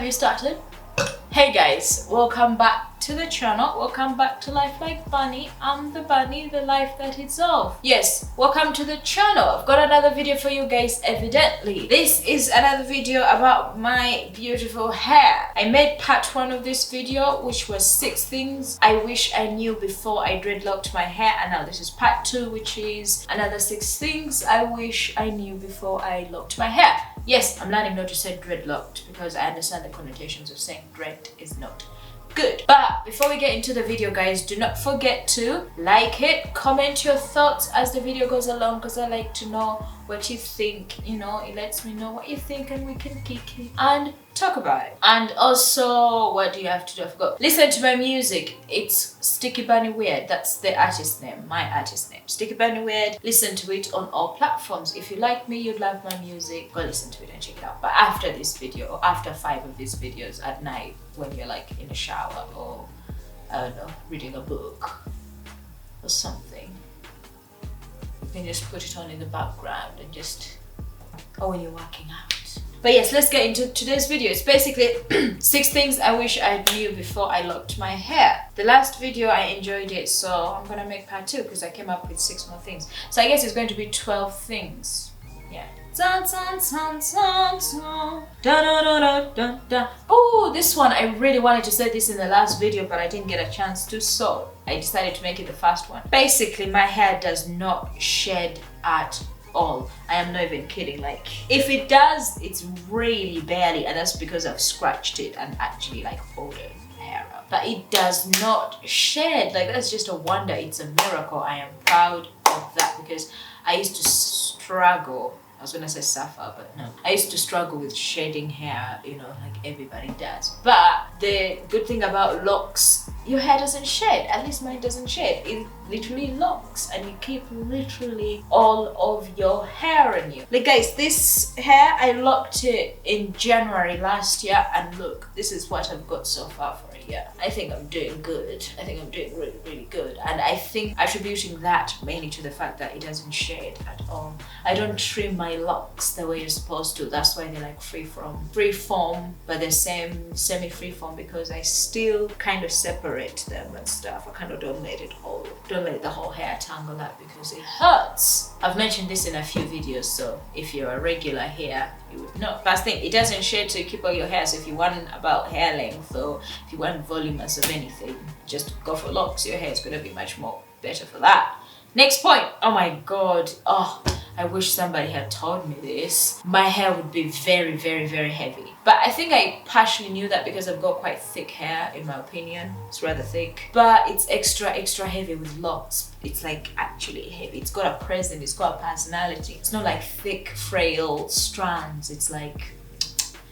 Have you started? Hey guys, welcome back to the channel. Welcome back to Life Like Bunny. I'm the bunny, the life that it's of. Yes, welcome to the channel. I've got another video for you guys, evidently. This is another video about my beautiful hair. I made part 1 of this video, which was 6 things I wish I knew before I dreadlocked my hair. And now this is part 2, which is another 6 things I wish I knew before I locked my hair. Yes, I'm learning not to say dreadlocked because I understand the connotations of saying dread is not good. But before we get into the video, guys, do not forget to like it, comment your thoughts as the video goes along, because I like to know what you think. You know, it lets me know what you think and we can kick it and talk about it. And also, what do you have to do? I forgot. Listen to my music. It's Sticky Bunny Weird. That's the artist name, my artist name. Sticky Bunny Weird. Listen to it on all platforms. If you like me, you'd love my music, go listen to it and check it out. But after this video, or after 5 of these videos at night, when you're like in a shower or, I don't know, reading a book or something, you can just put it on in the background and just, or when you're working out. But yes, let's get into today's video. It's basically 6 things I wish I knew before I locked my hair. The last video I enjoyed it, so I'm gonna make part 2 because I came up with 6 more things. So I guess it's going to be 12 things. Yeah. Oh, this one, I really wanted to say this in the last video, but I didn't get a chance to, so I decided to make it the first one. Basically, my hair does not shed at all. I am not even kidding. Like, if it does, it's really barely, and that's because I've scratched it and actually like pulled it hair out. But it does not shed. Like, that's just a wonder. It's a miracle. I am proud of that because I used to struggle. I was gonna say suffer, but no. I used to struggle with shedding hair, you know, like everybody does. But the good thing about locks, your hair doesn't shed. At least mine doesn't shed. It literally locks, and you keep literally all of your hair on you. Like, guys, this hair, I locked it in January last year, and look, this is what I've got so far for a year. I think I'm doing good. I think I'm doing really, really good. And I think attributing that mainly to the fact that it doesn't shed at all. I don't trim my locks the way you're supposed to. That's why they're like free form, but the same semi-free form, because I still kind of separate them and stuff. I kind of don't let the whole hair tangle up because it hurts. I've mentioned this in a few videos, so if you're a regular here, you would know. First thing, it doesn't shed, so you keep all your hair. So if you want about hair length, or if you want voluminous of anything, just go for locks. Your hair is going to be much more better for that. Next point. Oh my god. Oh, I wish somebody had told me this. My hair would be very, very, very heavy. But I think I partially knew that because I've got quite thick hair, in my opinion. It's rather thick. But it's extra, extra heavy with locks. It's like actually heavy. It's got a presence, it's got a personality. It's not like thick, frail strands. It's like,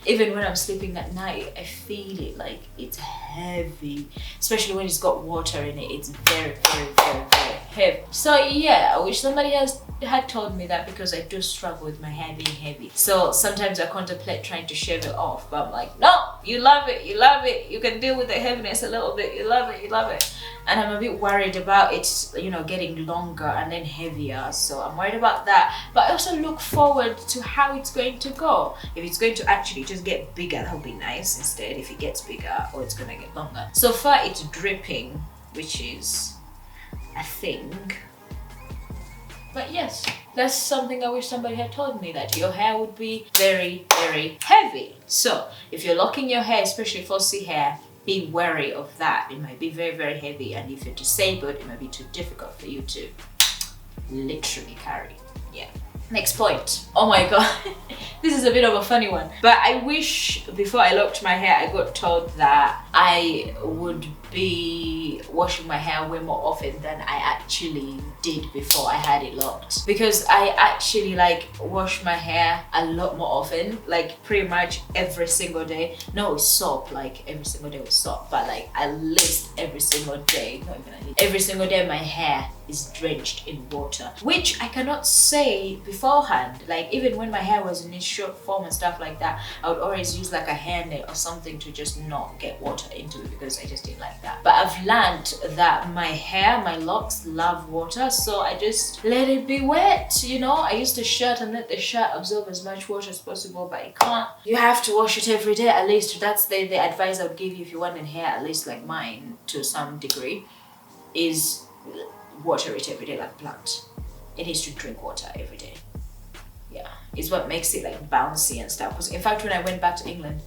even when I'm sleeping at night, I feel it, like it's heavy. Especially when it's got water in it, it's very, very, very, very heavy. So yeah, I wish somebody had told me that because I do struggle with my hair being heavy. So sometimes I contemplate trying to shave it off, but I'm like, no, you love it, you love it. You can deal with the heaviness a little bit, you love it, you love it. And I'm a bit worried about it, you know, getting longer and then heavier. So I'm worried about that. But I also look forward to how it's going to go. If it's going to actually just get bigger, that would be nice instead, if it gets bigger, or it's gonna get longer. So far it's dripping, which is a thing. But yes, that's something I wish somebody had told me, that your hair would be very, very heavy. So if you're locking your hair, especially fussy hair, be wary of that. It might be very, very heavy, and if you're disabled, it might be too difficult for you to literally carry. Yeah. Next point. Oh my god. This is a bit of a funny one. But I wish before I locked my hair, I got told that I would be washing my hair way more often than I actually did before I had it locked. Because I actually like wash my hair a lot more often, like pretty much every single day. No, with soap, like every single day with soap, but like at least every single day, not even at least, every single day my hair is drenched in water, which I cannot say before beforehand. Like even when my hair was in its short form and stuff like that, I would always use like a hairnet or something to just not get water into it because I just didn't like that. But I've learned that my hair, my locks love water, so I just let it be wet, you know. I use the shirt and let the shirt absorb as much water as possible, but it can't. You have to wash it every day at least. That's the advice I would give you if you want a hair at least like mine to some degree, is water it every day like a plant. It needs to drink water every day. Yeah, it's what makes it like bouncy and stuff. Because in fact, when I went back to England,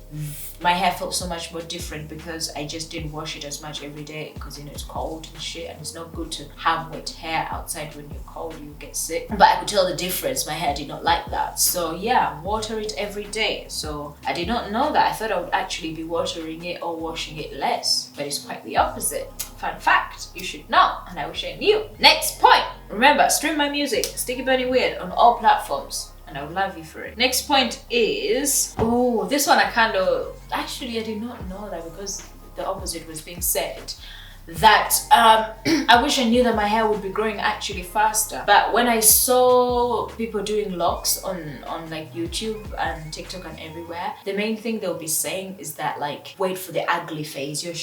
my hair felt so much more different because I just didn't wash it as much every day because, you know, it's cold and shit, and it's not good to have wet hair outside when you're cold, you get sick. But I could tell the difference. My hair did not like that. So yeah, water it every day. So I did not know that. I thought I would actually be watering it or washing it less, but it's quite the opposite. Fun fact, you should know, and I wish I knew. Next point, remember, stream my music, Sticky Bunny Weird, on all platforms, and I would love you for it. Next point is, oh, this one I kind of, actually I did not know that because the opposite was being said. That I wish I knew that my hair would be growing actually faster. But when I saw people doing locks on like YouTube and TikTok and everywhere, the main thing they'll be saying is that like, wait for the ugly phase. Your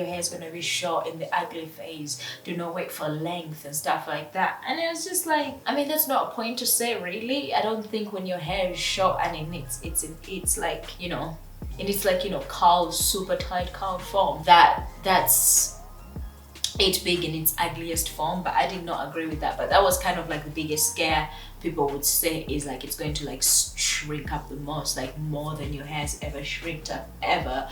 hair's gonna be short in the ugly phase. Do not wait for length and stuff like that. And it was just like, I mean, that's not a point to say really. I don't think when your hair is short and it's like, you know, and it's like, you know, curl, super tight curl form, that's it big in its ugliest form. But I did not agree with that. But that was kind of like the biggest scare people would say, is like it's going to like shrink up the most, like more than your hair's ever shrinked up ever.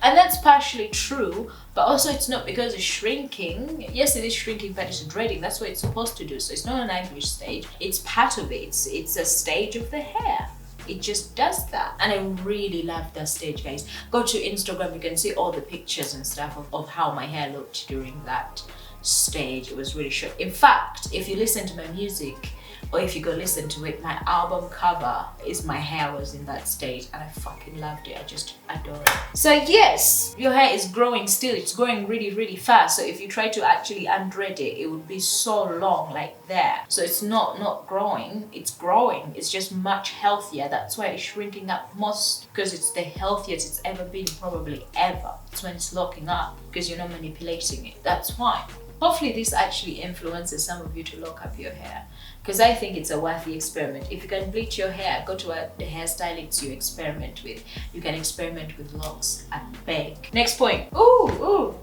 And that's partially true, but also it's not because it's shrinking. Yes, it is shrinking, but it's dreading. That's what it's supposed to do. So it's not an ugly stage, it's part of it. It's a stage of the hair. It just does that, and I really love that stage, guys. Go to Instagram, you can see all the pictures and stuff of how my hair looked during that stage. It was really short. In fact, if you listen to my music, or if you go listen to it, my album cover is my hair was in that stage, and I fucking loved it. I just adore it. So yes, your hair is growing still. It's growing really, really fast. So if you try to actually undread it, it would be so long like there. So it's not growing, it's growing. It's just much healthier. That's why it's shrinking up most, because it's the healthiest it's ever been, probably ever. It's when it's locking up, because you're not manipulating it. That's why. Hopefully this actually influences some of you to lock up your hair, because I think it's a worthy experiment. If you can bleach your hair, go to the hairstylist you experiment with. You can experiment with locks and beg. Next point. Ooh.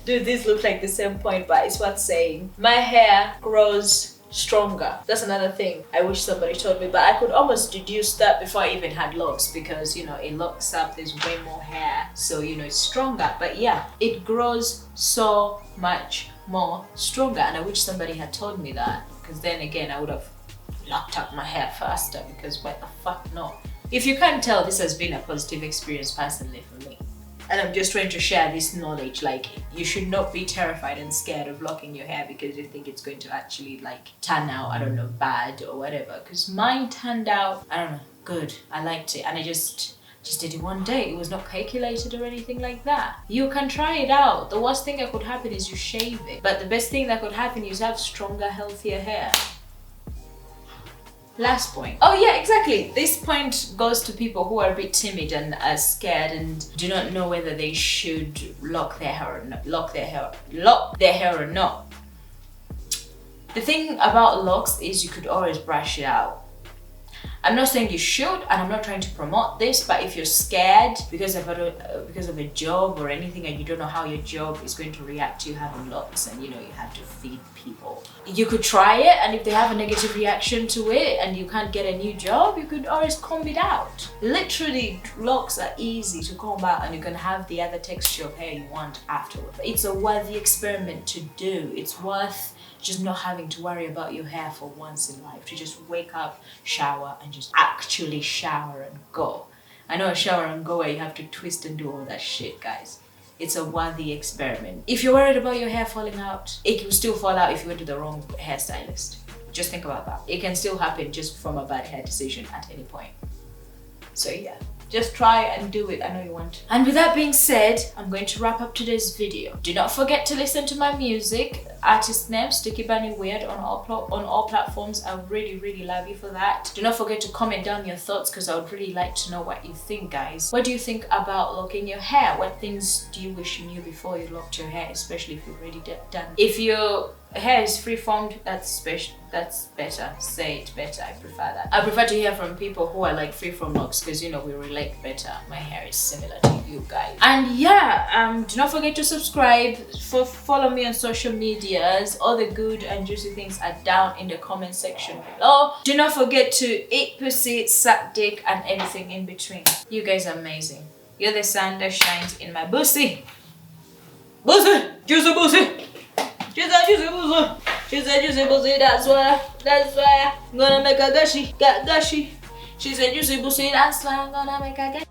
Dude, this looks like the same point, but it's worth saying. My hair grows stronger. That's another thing I wish somebody told me, but I could almost deduce that before I even had locks, because, you know, it locks up, there's way more hair, so, you know, it's stronger. But yeah, it grows so much more stronger, and I wish somebody had told me that, because then again I would have locked up my hair faster, because what the fuck not. If you can't tell, this has been a positive experience personally for me, and I'm just trying to share this knowledge. Like, you should not be terrified and scared of locking your hair because you think it's going to actually like turn out, I don't know, bad or whatever, because mine turned out, I don't know, good. I liked it, and I just did it one day. It was not calculated or anything like that. You can try it out. The worst thing that could happen is you shave it, but the best thing that could happen is have stronger, healthier hair. Last point. Oh yeah, exactly. This point goes to people who are a bit timid and are scared and do not know whether they should lock their hair or not. Lock their hair or not. The thing about locks is you could always brush it out. I'm not saying you should, and I'm not trying to promote this, but if you're scared because of a job or anything, and you don't know how your job is going to react to you having locks, and you know you have to feed people, you could try it, and if they have a negative reaction to it and you can't get a new job, you could always comb it out. Literally, locks are easy to comb out, and you can have the other texture of hair you want afterwards. It's a worthy experiment to do. It's worth just not having to worry about your hair for once in life, to just wake up, shower, and just actually shower and go. I know a shower and go where you have to twist and do all that shit, guys. It's a worthy experiment. If you're worried about your hair falling out, it will still fall out if you went to the wrong hairstylist. Just think about that. It can still happen just from a bad hair decision at any point. So yeah, just try and do it. I know you want to. And with that being said, I'm going to wrap up today's video. Do not forget to listen to my music. artist names to keep any weird on all platforms. I would really love you for that. Do not forget to comment down your thoughts because I would really like to know what you think, guys. What do you think about locking your hair? What things do you wish you knew before you locked your hair, especially if you've already done? If your hair is free-formed, that's better. Say it better. I prefer that. I prefer to hear from people who are like free-form locks because, you know, we relate better. My hair is similar to you guys. And yeah, do not forget to subscribe. Follow me on social medias. All the good and juicy things are down in the comment section below. Do not forget to eat pussy, suck dick, and everything in between. You guys are amazing. You're the sun that shines in my pussy. Pussy, juicy pussy. She's a juicy pussy. She's a juicy pussy. That's why I'm gonna make a gushy. She's a juicy pussy. That's why I'm gonna make a gushy.